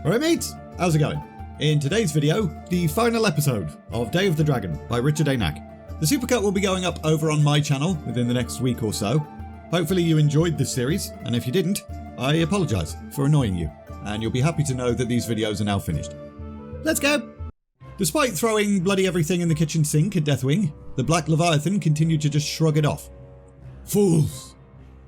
Alright mates, how's it going? In today's video, the final episode of Day of the Dragon by Richard A. Knack. The supercut will be going up over on my channel within the next week or so. Hopefully you enjoyed this series, and if you didn't, I apologise for annoying you, and you'll be happy to know that these videos are now finished. Let's go! Despite throwing bloody everything in the kitchen sink at Deathwing, the Black Leviathan continued to just shrug it off. Fools!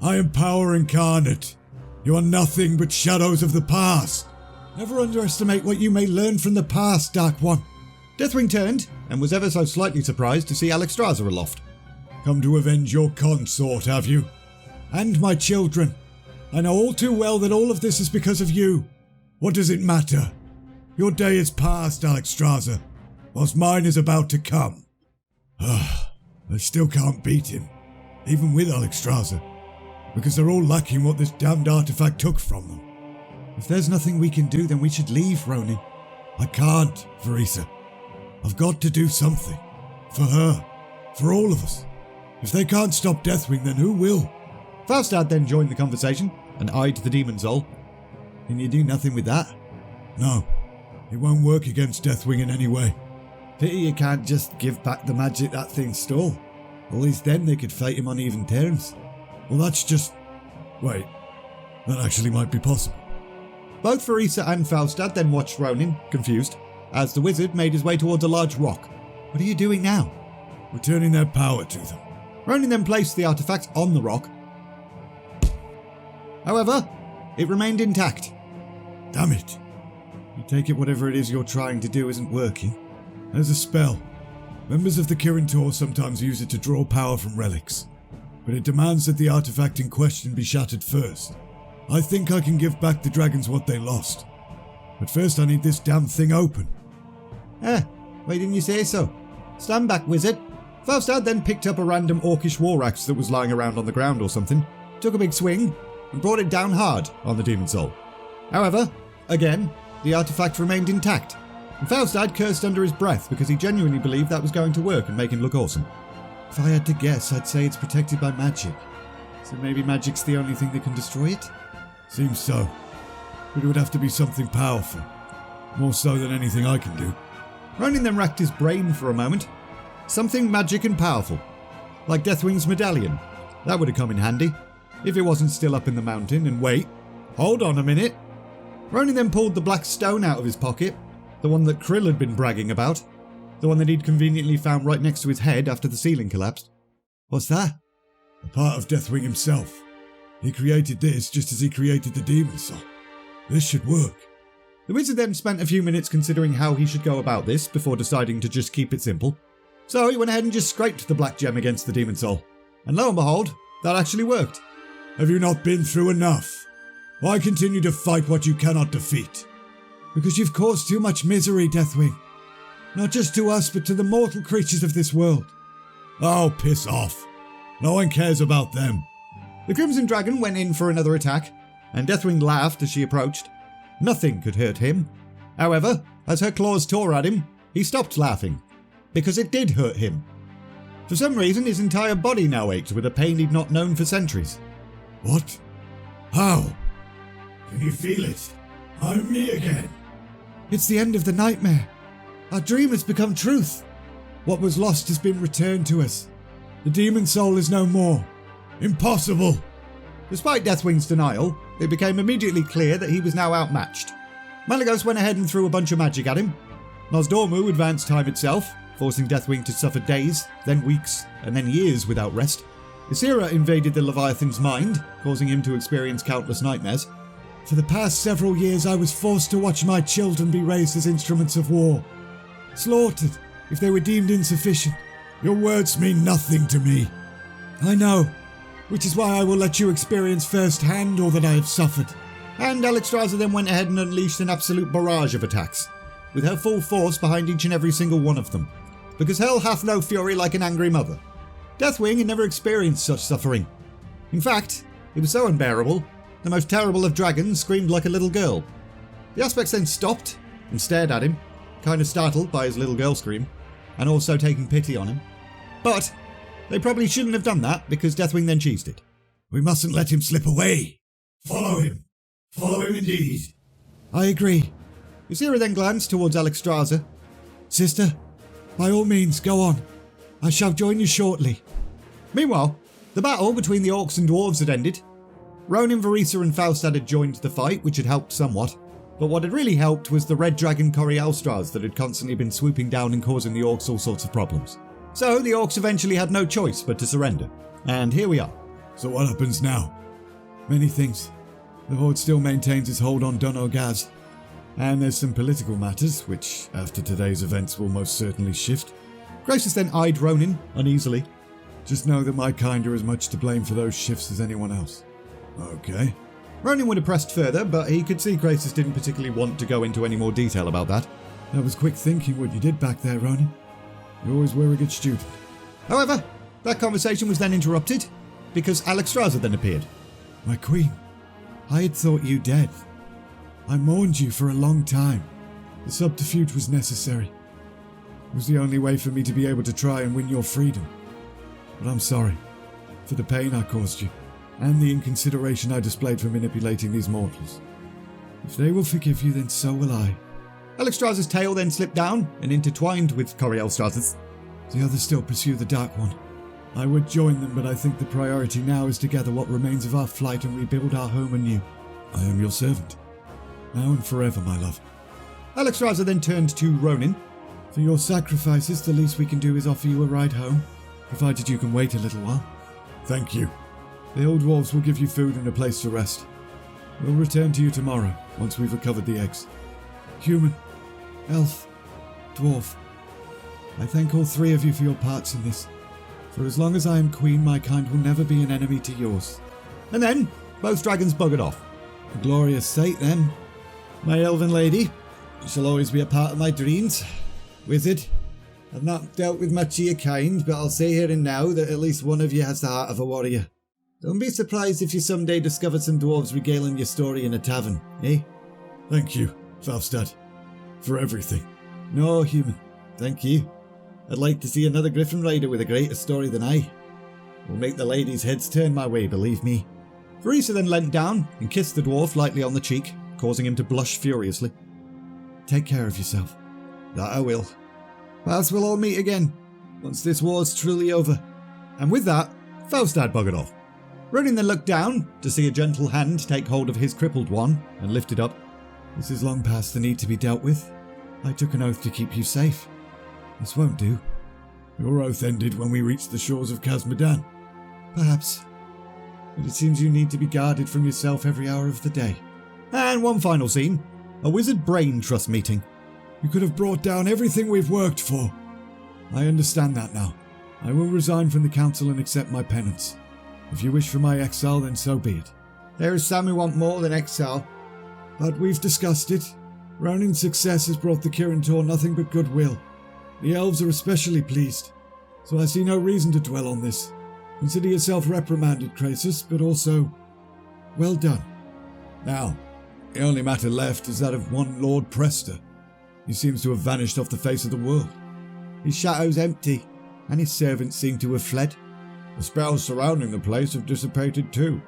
I am power incarnate. You are nothing but shadows of the past. Never underestimate what you may learn from the past, Dark One. Deathwing turned, and was ever so slightly surprised to see Alexstrasza aloft. Come to avenge your consort, have you? And my children. I know all too well that all of this is because of you. What does it matter? Your day is past, Alexstrasza, whilst mine is about to come. I still can't beat him, even with Alexstrasza, because they're all lacking what this damned artifact took from them. If there's nothing we can do, then we should leave, Rhonin. I can't, Varisa. I've got to do something. For her. For all of us. If they can't stop Deathwing, then who will? Falstad then joined the conversation and eyed the demon soul. Can you do nothing with that? No. It won't work against Deathwing in any way. Pity you can't just give back the magic that thing stole. At least then they could fight him on even terms. Well, that's just... Wait. That actually might be possible. Both Varisa and Falstad then watched Rhonin, confused, as the wizard made his way towards a large rock. What are you doing now? Returning their power to them. Rhonin then placed the artifact on the rock. However, it remained intact. Damn it. You take it whatever it is you're trying to do isn't working. There's a spell. Members of the Kirin Tor sometimes use it to draw power from relics, but it demands that the artifact in question be shattered first. I think I can give back the dragons what they lost. But first I need this damn thing open. Why didn't you say so? Stand back, wizard. Falstad then picked up a random orcish war axe that was lying around on the ground or something, took a big swing, and brought it down hard on the demon soul. However, again, the artifact remained intact, and Falstad cursed under his breath because he genuinely believed that was going to work and make him look awesome. If I had to guess, I'd say it's protected by magic. So maybe magic's the only thing that can destroy it? Seems so. But it would have to be something powerful. More so than anything I can do. Rhonin then racked his brain for a moment. Something magic and powerful. Like Deathwing's medallion. That would have come in handy. If it wasn't still up in the mountain and wait. Hold on a minute. Rhonin then pulled the black stone out of his pocket. The one that Krill had been bragging about. The one that he'd conveniently found right next to his head after the ceiling collapsed. What's that? A part of Deathwing himself. He created this just as he created the demon soul. This should work. The wizard then spent a few minutes considering how he should go about this before deciding to just keep it simple. So he went ahead and just scraped the black gem against the demon soul. And lo and behold, that actually worked. Have you not been through enough? Why continue to fight what you cannot defeat? Because you've caused too much misery, Deathwing. Not just to us, but to the mortal creatures of this world. Oh, piss off. No one cares about them. The Crimson Dragon went in for another attack, and Deathwing laughed as she approached. Nothing could hurt him. However, as her claws tore at him, he stopped laughing, because it did hurt him. For some reason, his entire body now ached with a pain he'd not known for centuries. What? How? Can you feel it? I'm me again. It's the end of the nightmare. Our dream has become truth. What was lost has been returned to us. The demon soul is no more. Impossible! Despite Deathwing's denial, it became immediately clear that he was now outmatched. Malygos went ahead and threw a bunch of magic at him. Nosdormu advanced time itself, forcing Deathwing to suffer days, then weeks, and then years without rest. Ysera invaded the Leviathan's mind, causing him to experience countless nightmares. For the past several years I was forced to watch my children be raised as instruments of war. Slaughtered if they were deemed insufficient. Your words mean nothing to me. I know. Which is why I will let you experience firsthand all that I have suffered. And Alexstrasza then went ahead and unleashed an absolute barrage of attacks, with her full force behind each and every single one of them. Because hell hath no fury like an angry mother. Deathwing had never experienced such suffering. In fact, it was so unbearable, the most terrible of dragons screamed like a little girl. The aspects then stopped and stared at him, kind of startled by his little girl scream, and also taking pity on him. But they probably shouldn't have done that because Deathwing then cheesed it. We mustn't let him slip away. Follow him. Follow him indeed. I agree. Ysera then glanced towards Alexstrasza. Sister, by all means, go on. I shall join you shortly. Meanwhile, the battle between the orcs and dwarves had ended. Rhonin, Varisa and Faustad had joined the fight, which had helped somewhat. But what had really helped was the red dragon Corielstras that had constantly been swooping down and causing the orcs all sorts of problems. So the orcs eventually had no choice but to surrender. And here we are. So what happens now? Many things. The Horde still maintains its hold on Dun Ogaz. And there's some political matters, which after today's events will most certainly shift. Graces then eyed Rhonin uneasily. Just know that my kind are as much to blame for those shifts as anyone else. Okay. Rhonin would have pressed further, but he could see Graces didn't particularly want to go into any more detail about that. That was quick thinking what you did back there, Rhonin. You always were a good student. However, that conversation was then interrupted, because Alexstrasza then appeared. My queen, I had thought you dead. I mourned you for a long time. The subterfuge was necessary. It was the only way for me to be able to try and win your freedom. But I'm sorry for the pain I caused you, and the inconsideration I displayed for manipulating these mortals. If they will forgive you, then so will I. Alexstrasza's tail then slipped down and intertwined with Corielstrasza's. The others still pursue the Dark One. I would join them, but I think the priority now is to gather what remains of our flight and rebuild our home anew. I am your servant. Now and forever, my love. Alexstrasza then turned to Rhonin. For your sacrifices, the least we can do is offer you a ride home, provided you can wait a little while. Thank you. The old dwarves will give you food and a place to rest. We'll return to you tomorrow, once we've recovered the eggs. Human, elf, dwarf. I thank all three of you for your parts in this. For as long as I am queen, my kind will never be an enemy to yours. And then, both dragons buggered off. A glorious sight then. My elven lady, you shall always be a part of my dreams. Wizard, I've not dealt with much of your kind, but I'll say here and now that at least one of you has the heart of a warrior. Don't be surprised if you someday discover some dwarves regaling your story in a tavern, eh? Thank you, Faustad, for everything. No, human, thank you. I'd like to see another Griffin Rider with a greater story than I. Will make the ladies' heads turn my way, believe me. Varisa then leant down and kissed the dwarf lightly on the cheek, causing him to blush furiously. Take care of yourself. That I will. Perhaps we'll all meet again, once this war's truly over. And with that, Faustad buggered off. Rhonin then looked down to see a gentle hand take hold of his crippled one and lift it up. This is long past the need to be dealt with. I took an oath to keep you safe. This won't do. Your oath ended when we reached the shores of Khazmodan. Perhaps. But it seems you need to be guarded from yourself every hour of the day. And one final scene. A wizard brain trust meeting. You could have brought down everything we've worked for. I understand that now. I will resign from the council and accept my penance. If you wish for my exile, then so be it. There is some who want more than exile. But we've discussed it. Rhonin's success has brought the Kirin Tor nothing but goodwill. The elves are especially pleased, so I see no reason to dwell on this. Consider yourself reprimanded, Krasus, but also, well done. Now, the only matter left is that of one Lord Prester. He seems to have vanished off the face of the world. His shadow's empty, and his servants seem to have fled. The spells surrounding the place have dissipated too.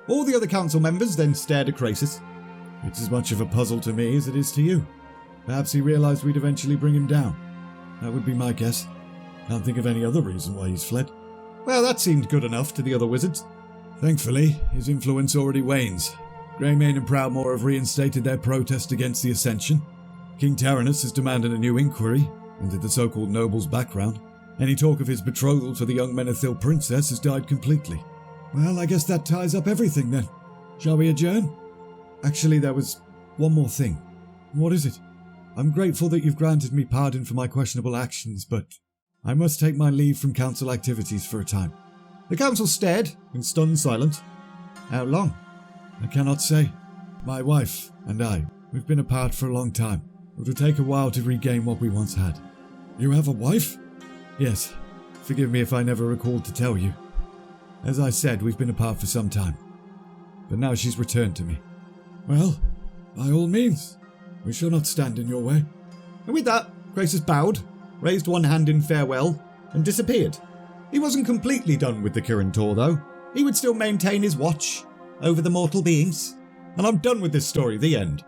All the other council members then stared at Krasus. It's as much of a puzzle to me as it is to you. Perhaps he realized we'd eventually bring him down. That would be my guess. Can't think of any other reason why he's fled. Well, that seemed good enough to the other wizards. Thankfully, his influence already wanes. Greymane and Proudmoore have reinstated their protest against the Ascension. King Taranis has demanded a new inquiry into the so-called noble's background. Any talk of his betrothal to the young Menethil princess has died completely. Well, I guess that ties up everything then. Shall we adjourn? Actually, there was one more thing. What is it? I'm grateful that you've granted me pardon for my questionable actions, but I must take my leave from council activities for a time. The council stared in stunned silence. How long? I cannot say. My wife and I, we've been apart for a long time. It will take a while to regain what we once had. You have a wife? Yes. Forgive me if I never recalled to tell you. As I said, we've been apart for some time. But now she's returned to me. Well, by all means, we shall not stand in your way. And with that, Krasus bowed, raised one hand in farewell, and disappeared. He wasn't completely done with the Kirin Tor, though. He would still maintain his watch over the mortal beings. And I'm done with this story, the end.